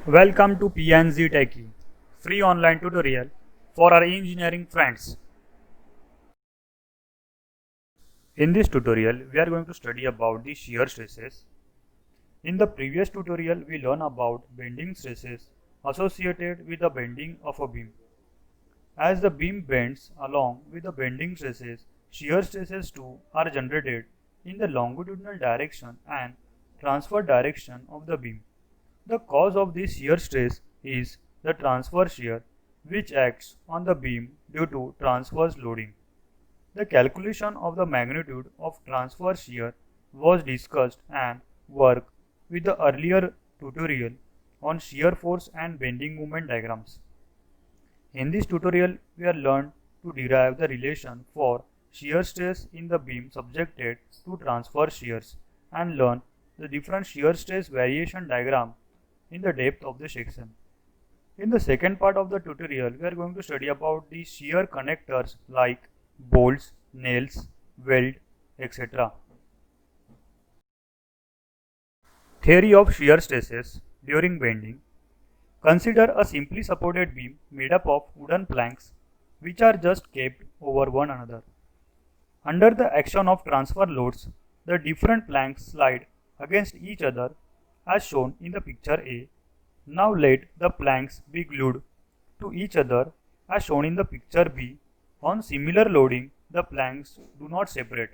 Welcome to PNZ Techie, free online tutorial for our engineering friends. In this tutorial, we are going to study about the shear stresses. In the previous tutorial, we learned about bending stresses associated with the bending of a beam. As the beam bends along with the bending stresses, shear stresses too are generated in the longitudinal direction and transverse direction of the beam. The cause of this shear stress is the transverse shear, which acts on the beam due to transverse loading. The calculation of the magnitude of transverse shear was discussed and worked with the earlier tutorial on shear force and bending moment diagrams. In this tutorial, we have learned to derive the relation for shear stress in the beam subjected to transverse shears and learn the different shear stress variation diagram in the depth of the section. In the second part of the tutorial, we are going to study about the shear connectors like bolts, nails, weld, etc. Theory of shear stresses during bending. Consider a simply supported beam made up of wooden planks which are just kept over one another. Under the action of transfer loads, the different planks slide against each other as shown in the picture A. Now let the planks be glued to each other as shown in the picture B. On similar loading, the planks do not separate.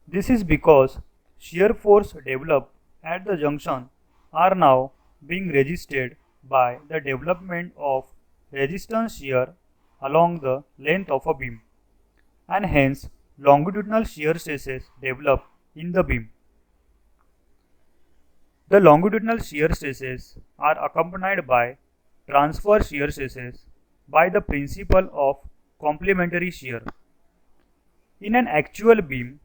This is because shear force developed at the junction are now being resisted by the development of resistance shear along the length of a beam, and hence longitudinal shear stresses develop in the beam. The longitudinal shear stresses are accompanied by transverse shear stresses by the principle of complementary shear. In an actual beam,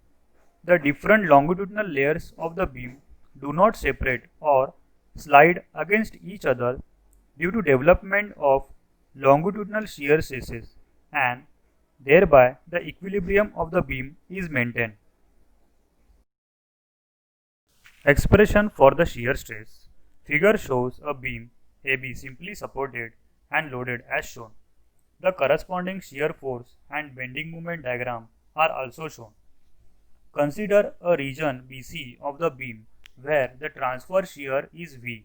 the different longitudinal layers of the beam do not separate or slide against each other due to development of longitudinal shear stresses, and thereby the equilibrium of the beam is maintained. Expression for the shear stress. Figure shows a beam AB simply supported and loaded as shown. The corresponding shear force and bending moment diagram are also shown. Consider a region BC of the beam where the transverse shear is V.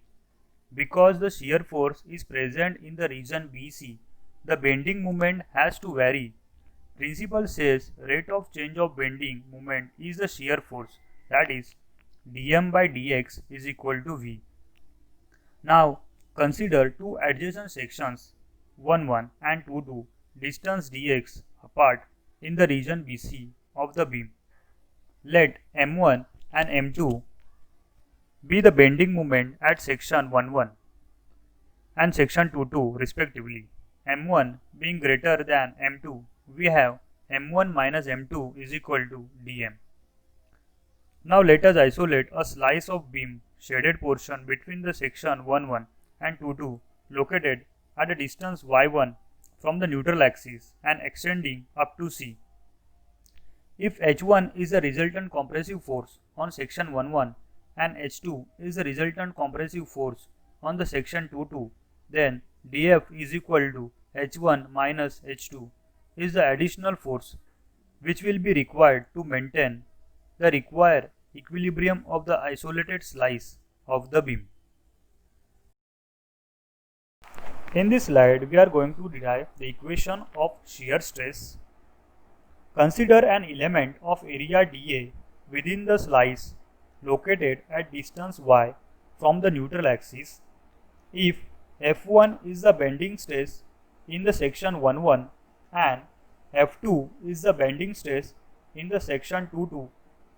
Because the shear force is present in the region BC, the bending moment has to vary. Principle says rate of change of bending moment is the shear force, that is dm by dx is equal to V. Now consider two adjacent sections 1,1 and 2,2 distance dx apart in the region BC of the beam. Let m1 and m2 be the bending moment at section 1,1 and section 2,2 respectively. m1 being greater than m2, we have m1 minus m2 is equal to dm. Now let us isolate a slice of beam shaded portion between the section 1,1 and 2,2 located at a distance y1 from the neutral axis and extending up to C. If H1 is the resultant compressive force on section 1,1 and H2 is the resultant compressive force on the section 2,2, then dF is equal to H1 minus H2 is the additional force which will be required to maintain the required equilibrium of the isolated slice of the beam. In this slide, we are going to derive the equation of shear stress. Consider an element of area dA within the slice located at distance y from the neutral axis. If F1 is the bending stress in the section 1,1 and F2 is the bending stress in the section 2,2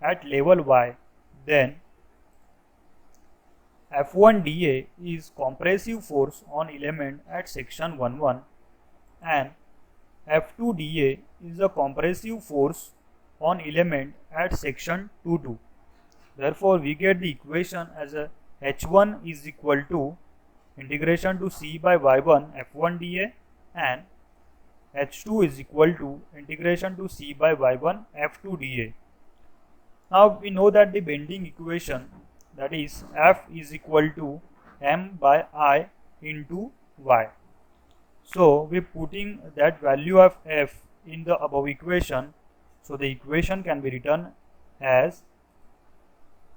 at level y, then F1 dA is compressive force on element at section 1,1 and F2 dA is the compressive force on element at section 2,2. Therefore, we get the equation as a H1 is equal to integration to C by y1 F1 dA and H2 is equal to integration to C by y1 F2 dA. Now we know that the bending equation, that is F is equal to m by I into y. So we putting that value of f in the above equation. So the equation can be written as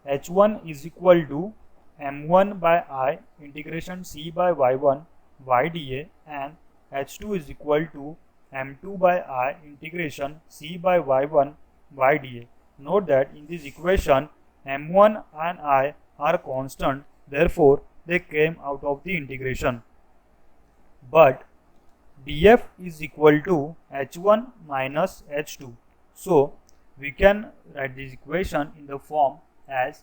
h1 is equal to m1 by I integration c by y1 y dA, and h2 is equal to m2 by I integration c by y1 y dA. Note that in this equation m1 and I are constant, therefore they came out of the integration. But df is equal to h1 minus h2. So we can write this equation in the form as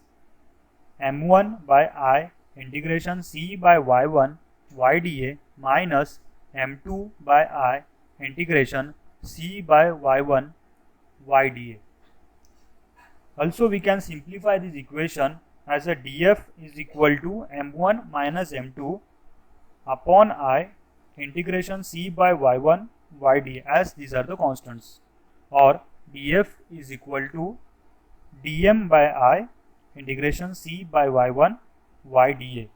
m1 by I integration c by y1 y dA minus m2 by I integration c by y1 y dA. Also we can simplify this equation as a df is equal to m1 minus m2 upon I integration c by y1 y dA, as these are the constants, or df is equal to dm by I integration c by y1 y dA.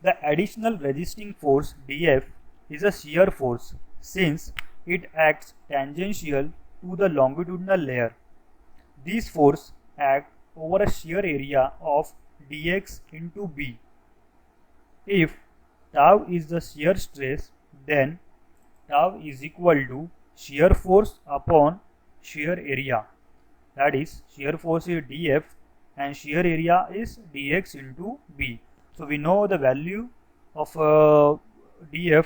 The additional resisting force df is a shear force since it acts tangential to the longitudinal layer. This force acts over a shear area of dx into b. If tau is the shear stress, then tau is equal to shear force upon shear area. That is, shear force is df and shear area is dx into b. So we know the value of df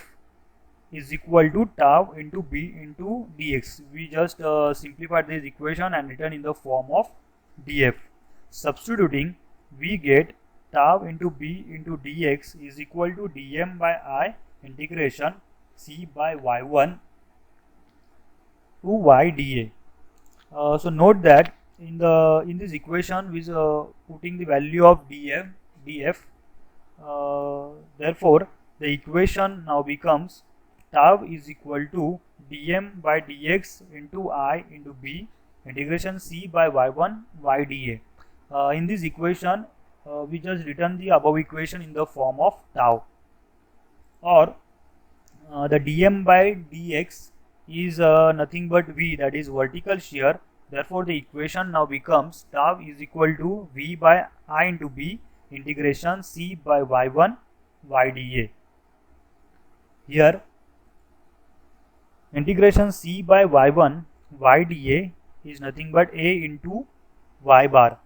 is equal to tau into b into dx. We just simplified this equation and written in the form of df. Substituting, we get tau into b into dx is equal to dm by I integration c by y1 to y dA. So note that in this equation we putting the value of df. Therefore the equation now becomes tau is equal to dm by dx into I into b integration c by y1 y dA. In this equation we just written the above equation in the form of tau, or the dm by dx is nothing but v, that is vertical shear. Therefore the equation now becomes tau is equal to v by I into b integration c by y1 y dA. Here integration c by y1 y dA is nothing but a into y bar.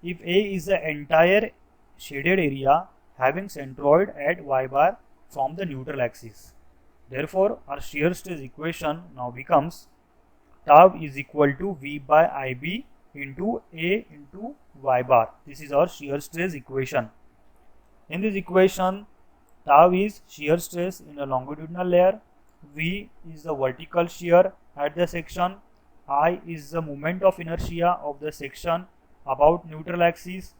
If A is the entire shaded area having centroid at y bar from the neutral axis, therefore our shear stress equation now becomes tau is equal to V by IB into A into y bar. This is our shear stress equation. In this equation, tau is shear stress in a longitudinal layer, V is the vertical shear at the section, I is the moment of inertia of the section about neutral axis,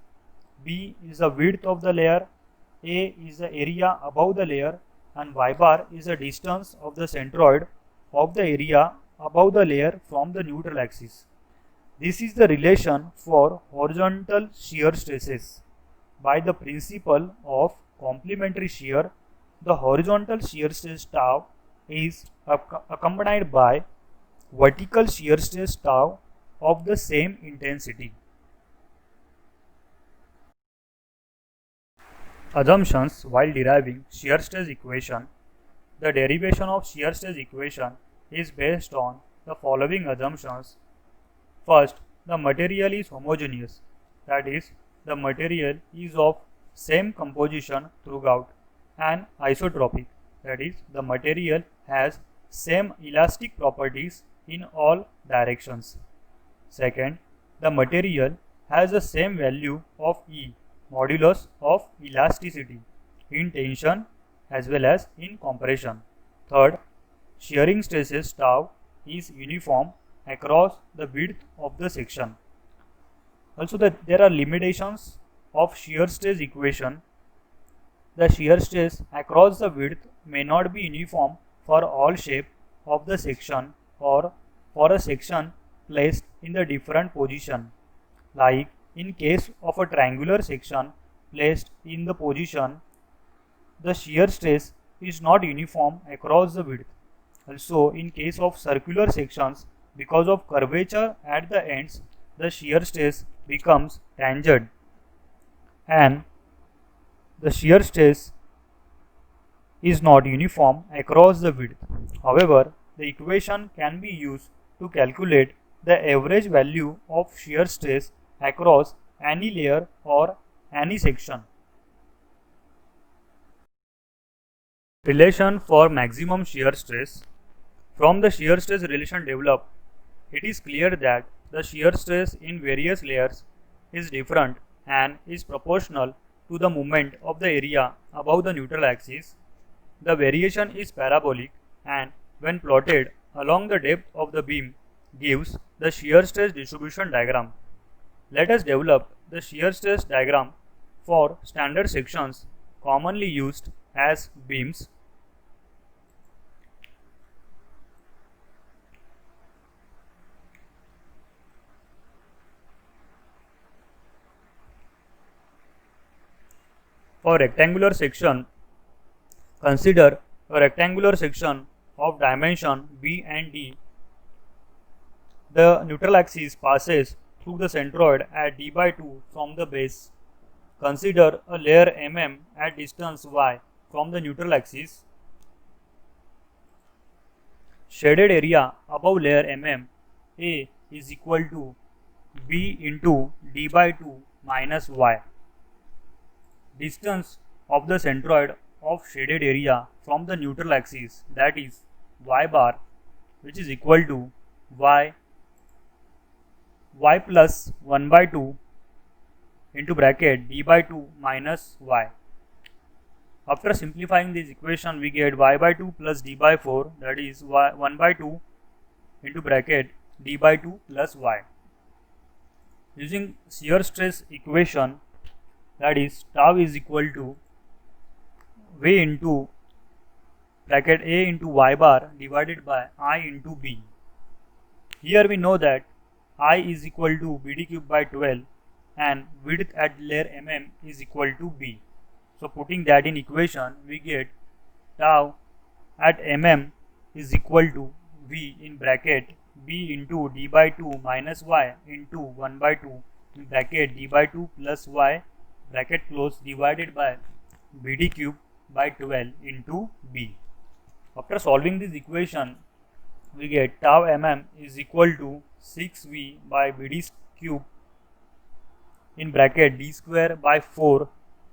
B is the width of the layer, A is the area above the layer, and y bar is the distance of the centroid of the area above the layer from the neutral axis. This is the relation for horizontal shear stresses. By the principle of complementary shear, the horizontal shear stress tau is accompanied by vertical shear stress tau of the same intensity. Assumptions while deriving shear stress equation. The derivation of shear stress equation is based on the following assumptions. First, the material is homogeneous, that is, the material is of same composition throughout, and isotropic, that is, the material has same elastic properties in all directions. Second, the material has the same value of E, modulus of elasticity, in tension as well as in compression. Third, shearing stresses tau is uniform across the width of the section. Also, there are limitations of shear stress equation. The shear stress across the width may not be uniform for all shape of the section or for a section placed in the different position. Like in case of a triangular section, placed in the position, the shear stress is not uniform across the width. Also, in case of circular sections, because of curvature at the ends, the shear stress becomes tangent and the shear stress is not uniform across the width. However, the equation can be used to calculate the average value of shear stress across any layer or any section. Relation for maximum shear stress. From the shear stress relation developed, it is clear that the shear stress in various layers is different and is proportional to the moment of the area above the neutral axis. The variation is parabolic and when plotted along the depth of the beam gives the shear stress distribution diagram. Let us develop the shear stress diagram for standard sections commonly used as beams. For rectangular section, consider a rectangular section of dimension B and D. The neutral axis passes through the centroid at d by 2 from the base. Consider a layer mm at distance y from the neutral axis. Shaded area above layer mm A is equal to B into d by 2 minus y. Distance of the centroid of shaded area from the neutral axis, that is y bar, which is equal to y plus 1 by 2 into bracket d by 2 minus y. After simplifying this equation, we get y by 2 plus d by 4, that is 1 by 2 into bracket d by 2 plus y. Using shear stress equation, that is tau is equal to V into bracket A into y bar divided by I into B. Here we know that I is equal to BD cube by 12 and width at layer mm is equal to B. So putting that in equation, we get tau at mm is equal to V in bracket B into d by 2 minus y into 1 by 2 in bracket d by 2 plus y bracket close divided by BD cube by 12 into B. After solving this equation, we get tau mm is equal to 6V by BD cube in bracket d square by 4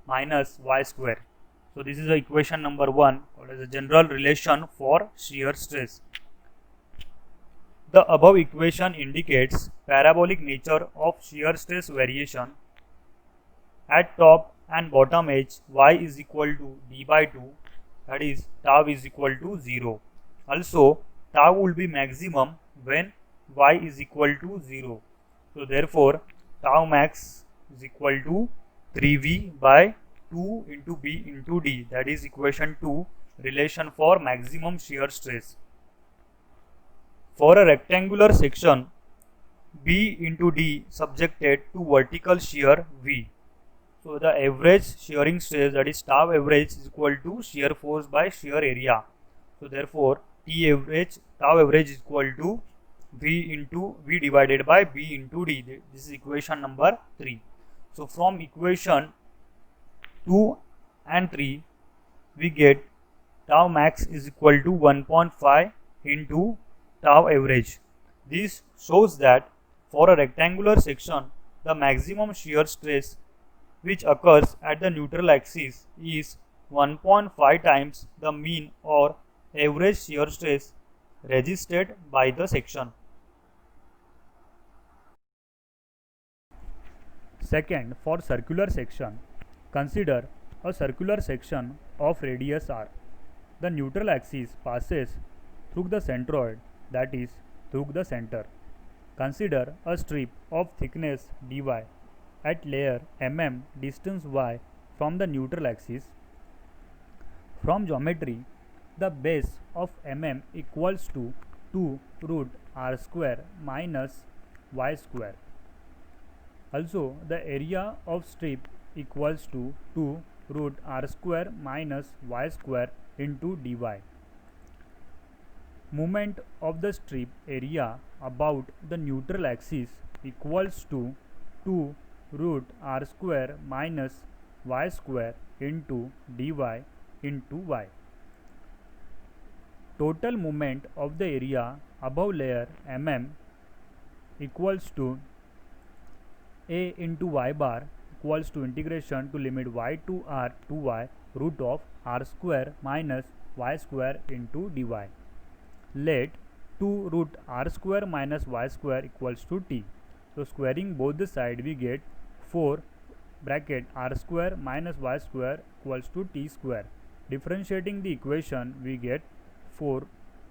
minus y square. So this is the equation number 1, called as a general relation for shear stress. The above equation indicates parabolic nature of shear stress variation. At top and bottom edge, y is equal to d by 2, that is tau is equal to 0. Also, tau will be maximum when y is equal to 0. So therefore, tau max is equal to 3V by 2 into B into D, that is equation 2, relation for maximum shear stress. For a rectangular section, B into D subjected to vertical shear V. So the average shearing stress, that is tau average, is equal to shear force by shear area. So therefore, tau average is equal to V divided by B into D. This is equation number 3. So from equation 2 and 3, we get tau max is equal to 1.5 into tau average. This shows that for a rectangular section, the maximum shear stress which occurs at the neutral axis is 1.5 times the mean or average shear stress resisted by the section. Second, for circular section, consider a circular section of radius r. The neutral axis passes through the centroid, that is through the center. Consider a strip of thickness dy at layer mm distance y from the neutral axis. From geometry, the base of mm equals to 2 root r square minus y square. Also, the area of strip equals to 2 root r square minus y square into dy. Moment of the strip area about the neutral axis equals to 2 root r square minus y square into dy into y. Total moment of the area above layer equals to a into y bar equals to integration to limit y to r to y root of r square minus y square into dy. Let 2 root r square minus y square equals to t. So squaring both the side we get 4 bracket r square minus y square equals to t square. Differentiating the equation we get 4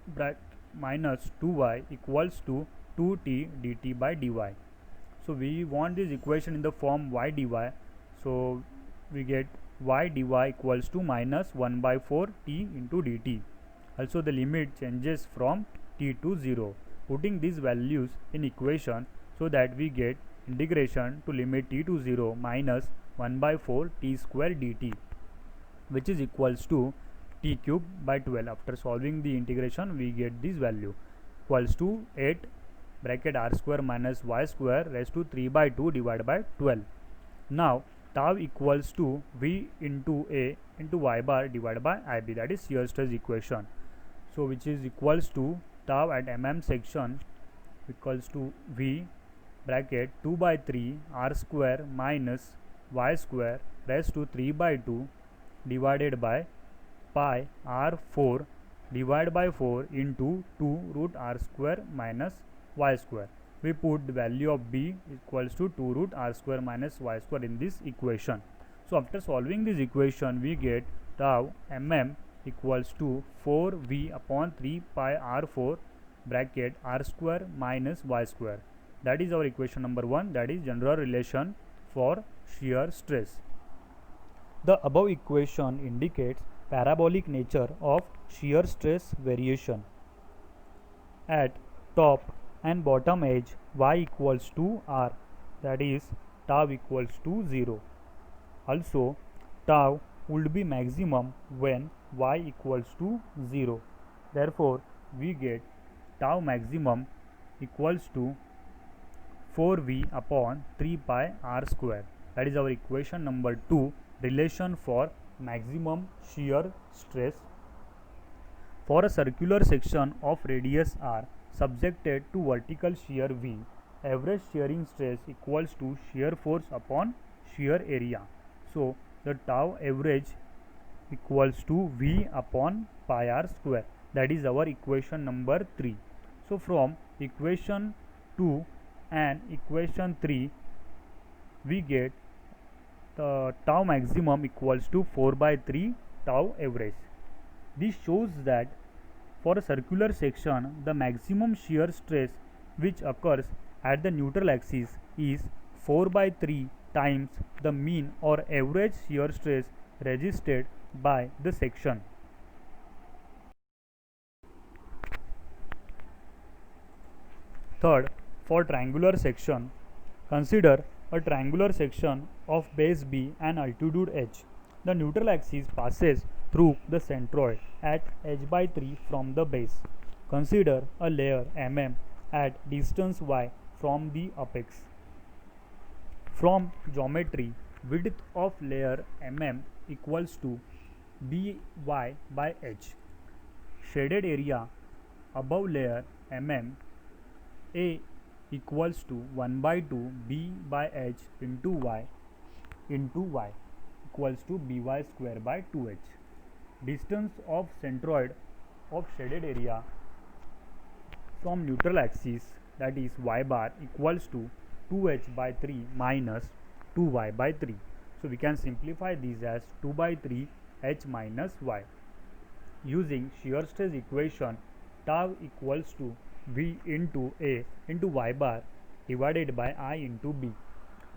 bracket minus 2y equals to 2t dt by dy. So we want this equation in the form y dy. So we get y dy equals to minus 1 by 4 t into dt. Also the limit changes from t to 0. Putting these values in equation so that we get integration to limit t to 0 minus 1 by 4 t square dt, which is equals to t cube by 12. After solving the integration we get this value equals to 8 bracket r square minus y square raised to 3 by 2 divided by 12. Now tau equals to v into a into y bar divided by ib, that is shear stress equation. So which is equals to tau at section equals to v bracket 2 by 3 r square minus y square raised to 3 by 2 divided by pi r4 divided by 4 into 2 root r square minus y square. We put the value of b equals to 2 root r square minus y square in this equation. So after solving this equation we get tau equals to 4v upon 3 pi r4 bracket r square minus y square. That is our equation number 1, that is general relation for shear stress. The above equation indicates parabolic nature of shear stress variation. At top and bottom edge y equals to r, that is tau equals to 0. Also tau would be maximum when y equals to 0. Therefore we get tau maximum equals to 4v upon 3 pi r square. That is our equation number 2, relation for maximum shear stress. For a circular section of radius r subjected to vertical shear v, average shearing stress equals to shear force upon shear area. So the tau average equals to v upon pi r square. That is our equation number 3. So from equation 2 and equation 3 we get the tau maximum equals to 4 by 3 tau average. This shows that for a circular section the maximum shear stress which occurs at the neutral axis is 4 by 3 times the mean or average shear stress resisted by the section. Third, for triangular section, consider a triangular section of base B and altitude h. The neutral axis passes through the centroid at h by 3 from the base. Consider a layer at distance y from the apex. From geometry, width of layer equals to by h. Shaded area above layer A equals to 1 by 2 b by h into y equals to by square by 2h. Distance of centroid of shaded area from neutral axis, that is y bar, equals to 2h by 3 minus 2y by 3. So we can simplify these as 2 by 3 h minus y. Using shear stress equation, tau equals to v into a into y bar divided by I into b.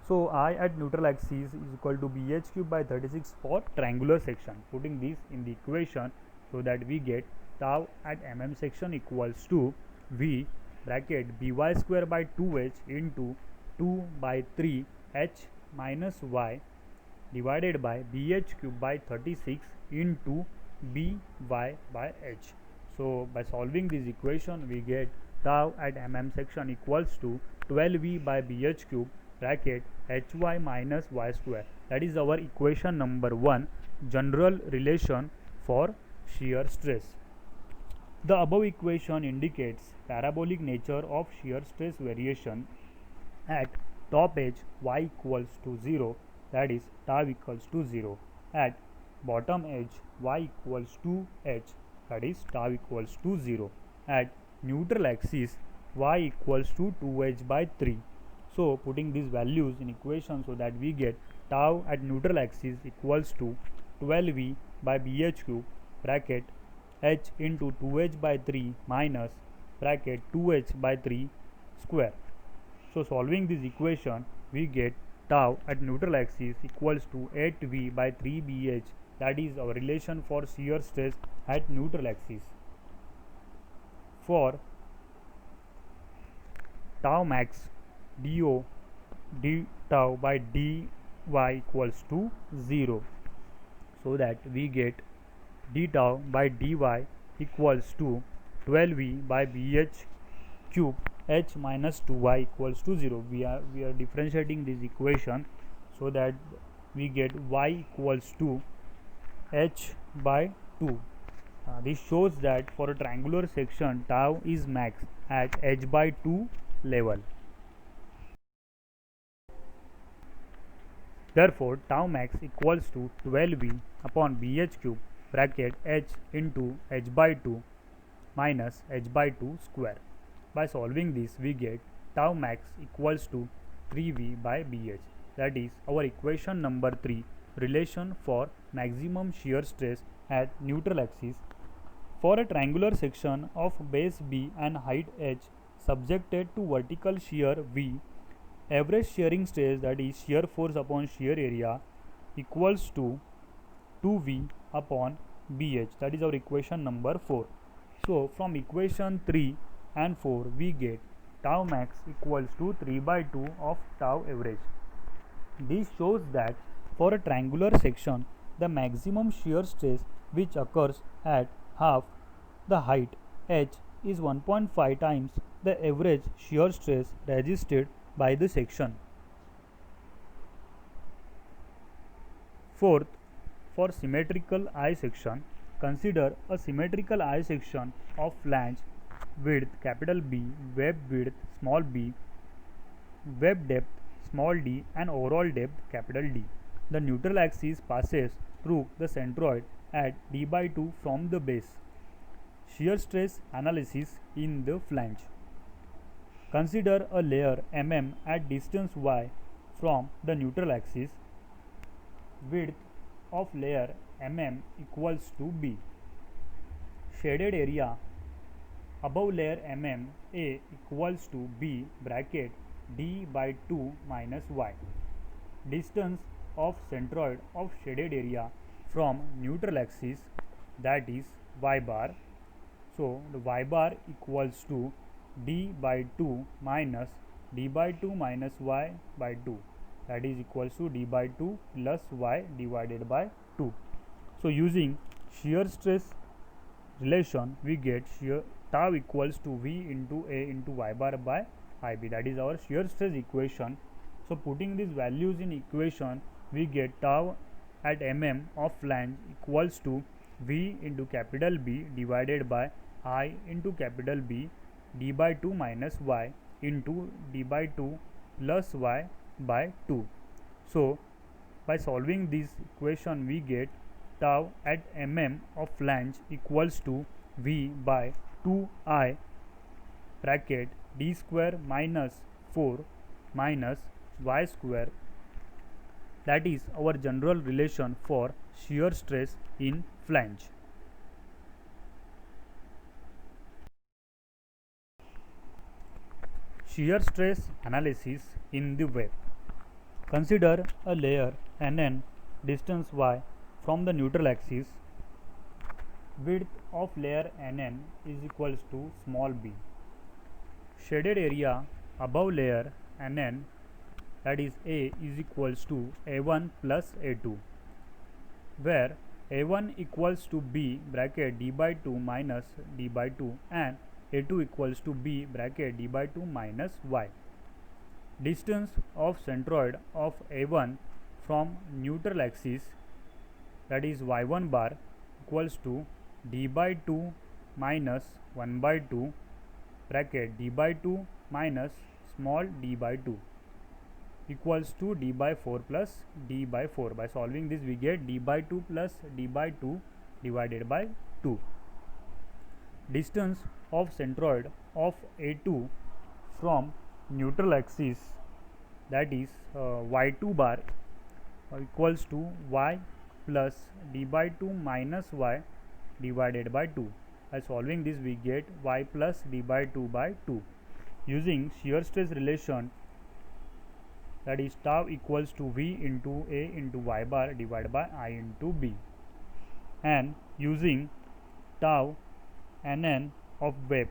So I at neutral axis is equal to bh cube by 36 for triangular section. Putting this in the equation so that we get tau at section equals to v bracket by square by 2h into 2 by 3 h minus y divided by BH cube by 36 into By by H. So by solving this equation we get tau at mm section equals to 12V by BH cube bracket Hy minus y square. That is our equation number 1, general relation for shear stress. The above equation indicates parabolic nature of shear stress variation at top edge y equals to 0, that is tau equals to 0, at bottom edge y equals to h, that is tau equals to 0, at neutral axis y equals to 2h by 3. So putting these values in equation so that we get tau at neutral axis equals to 12V by BH cube bracket h into 2h by 3 minus bracket 2h by 3 square. So solving this equation we get tau at neutral axis equals to 8V by 3BH, that is our relation for shear stress at neutral axis. For tau max dO d tau by dy equals to 0, so that we get d tau by dy equals to 12V by BH cube h minus 2y equals to 0. We are differentiating this equation so that we get y equals to h by 2. This shows that for a triangular section tau is max at h by 2 level. Therefore tau max equals to 12V upon BH cube bracket h into h by 2 minus h by 2 square. By solving this we get tau max equals to 3V by BH, that is our equation number 3, relation for maximum shear stress at neutral axis. For a triangular section of base B and height h subjected to vertical shear V, average shearing stress, that is shear force upon shear area, equals to 2V upon BH, that is our equation number 4. So from equation 3 and 4 we get tau max equals to 3 by 2 of tau average. This shows that for a triangular section the maximum shear stress which occurs at half the height h is 1.5 times the average shear stress resisted by the section. Fourth, for symmetrical I section, consider a symmetrical I section of flange width capital B, web width small b, web depth small d and overall depth capital D. The neutral axis passes through the centroid at d by 2 from the base. Shear stress analysis in the flange. Consider a layer mm at distance y from the neutral axis. Width of layer mm equals to b. Shaded area above layer mm A equals to b bracket d by 2 minus y. Distance of centroid of shaded area from neutral axis, that is y bar. So the y bar equals to d by 2 minus d by 2 minus y by 2, that is equals to d by 2 plus y divided by 2. So using shear stress relation we get shear tau equals to V into A into y bar by IB, that is our shear stress equation. So putting these values in equation we get tau at mm of flange equals to V into capital B divided by I into capital B d by 2 minus y into d by 2 plus y by 2. So by solving this equation we get tau at mm of flange equals to V by 2I bracket d square minus 4 minus y square, that is our general relation for shear stress in flange. Shear stress analysis in the web. Consider a layer Nn distance y from the neutral axis. Width of layer Nn is equals to small b. Shaded area above layer Nn, that is A is equals to A1 plus A2, where A1 equals to B bracket d by 2 minus d by 2 and A2 equals to B bracket d by 2 minus y. Distance of centroid of A1 from neutral axis, that is y1 bar, equals to d by 2 minus 1 by 2 bracket d by 2 minus small d by 2 equals to d by 4 plus d by 4. By solving this we get d by 2 plus d by 2 divided by 2. Distance of centroid of A2 from neutral axis, that is y2 bar, equals to y plus d by 2 minus y divided by 2. By solving this we get y plus d by 2 by 2. Using shear stress relation, that is tau equals to V into A into y bar divided by I into B, and using tau nn of wave,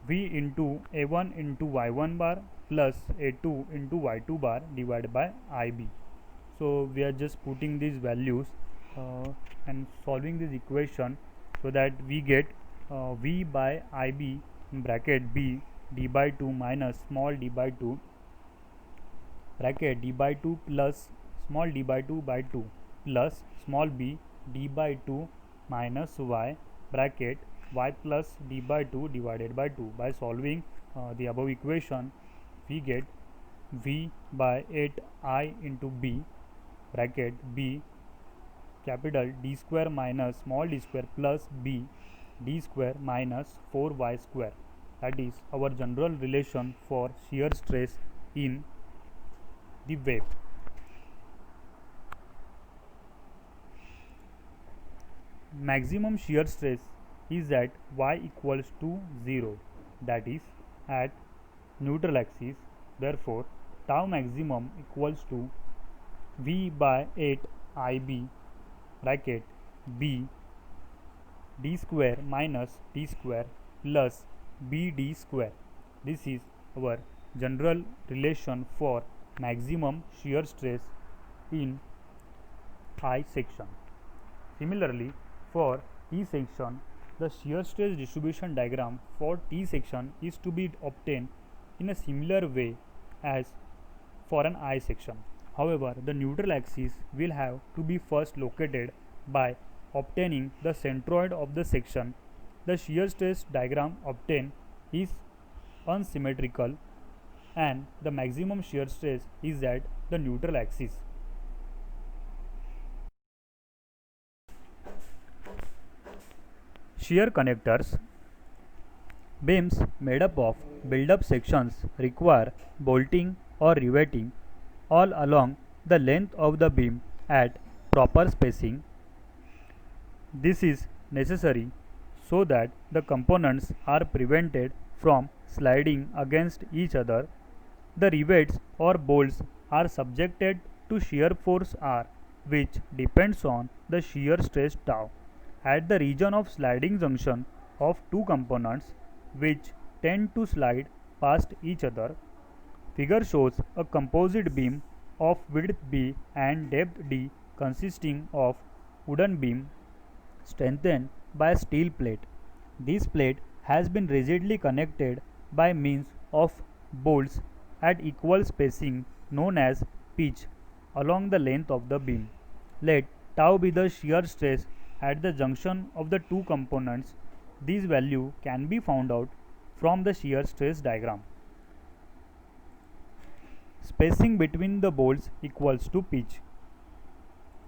V into A1 into y1 bar plus A2 into y2 bar divided by IB. So we are just putting these values and solving this equation, so that we get V by IB in bracket B d by 2 minus small d by 2 bracket d by 2 plus small d by 2 by 2 plus small b d by 2 minus y bracket y plus d by 2 divided by 2. By solving the above equation, we get V by 8I into B bracket B capital D square minus small d square plus B d square minus 4y square. That is our general relation for shear stress in the wave. Maximum shear stress is at y equals to 0, that is at neutral axis. Therefore, tau maximum equals to V by 8 IB bracket B d square minus d square plus BD square. This is our general relation for maximum shear stress in I section. Similarly, for T section, the shear stress distribution diagram for T section is to be obtained in a similar way as for an I section. However, the neutral axis will have to be first located by obtaining the centroid of the section. The shear stress diagram obtained is unsymmetrical and the maximum shear stress is at the neutral axis. Shear connectors. Beams made up of build-up sections require bolting or riveting all along the length of the beam at proper spacing. This is necessary so that the components are prevented from sliding against each other. The rivets or bolts are subjected to shear force R, which depends on the shear stress tau at the region of sliding junction of two components which tend to slide past each other. Figure shows a composite beam of width B and depth D consisting of wooden beam strengthened by a steel plate. This plate has been rigidly connected by means of bolts at equal spacing known as pitch along the length of the beam. Let tau be the shear stress at the junction of the two components. This value can be found out from the shear stress diagram. Spacing between the bolts equals to pitch.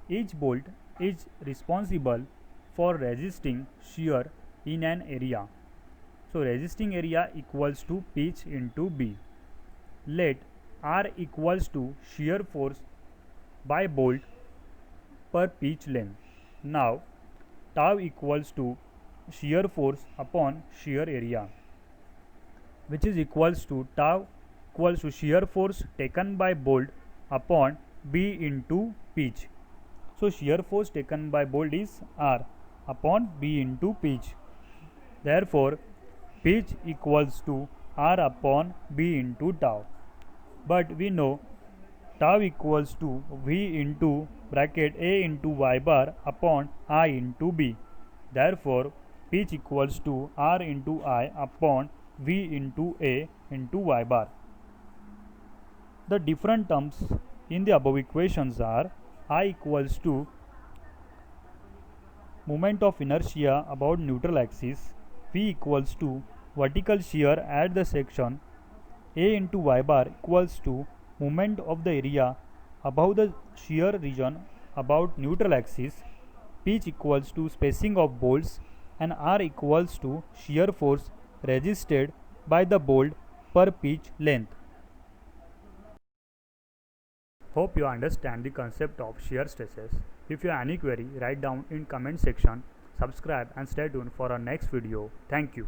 Each bolt is responsible for resisting shear in an area. So resisting area equals to pitch into B. Let R equals to shear force by bolt per pitch length. Now tau equals to shear force upon shear area, which is equals to tau equals to shear force taken by bolt upon B into pitch. So shear force taken by bolt is R upon B into pitch. Therefore, pitch equals to R upon B into tau. but we know tau equals to V into bracket A into y bar upon I into B. Therefore, pitch equals to R into I upon V into A into y bar. The different terms in the above equations are I equals to moment of inertia about neutral axis, V equals to vertical shear at the section, A into y bar equals to moment of the area above the shear region about neutral axis, pitch equals to spacing of bolts, and R equals to shear force resisted by the bolt per pitch length. Hope you understand the concept of shear stresses. If you have any query, write down in comment section. Subscribe and stay tuned for our next video. Thank you.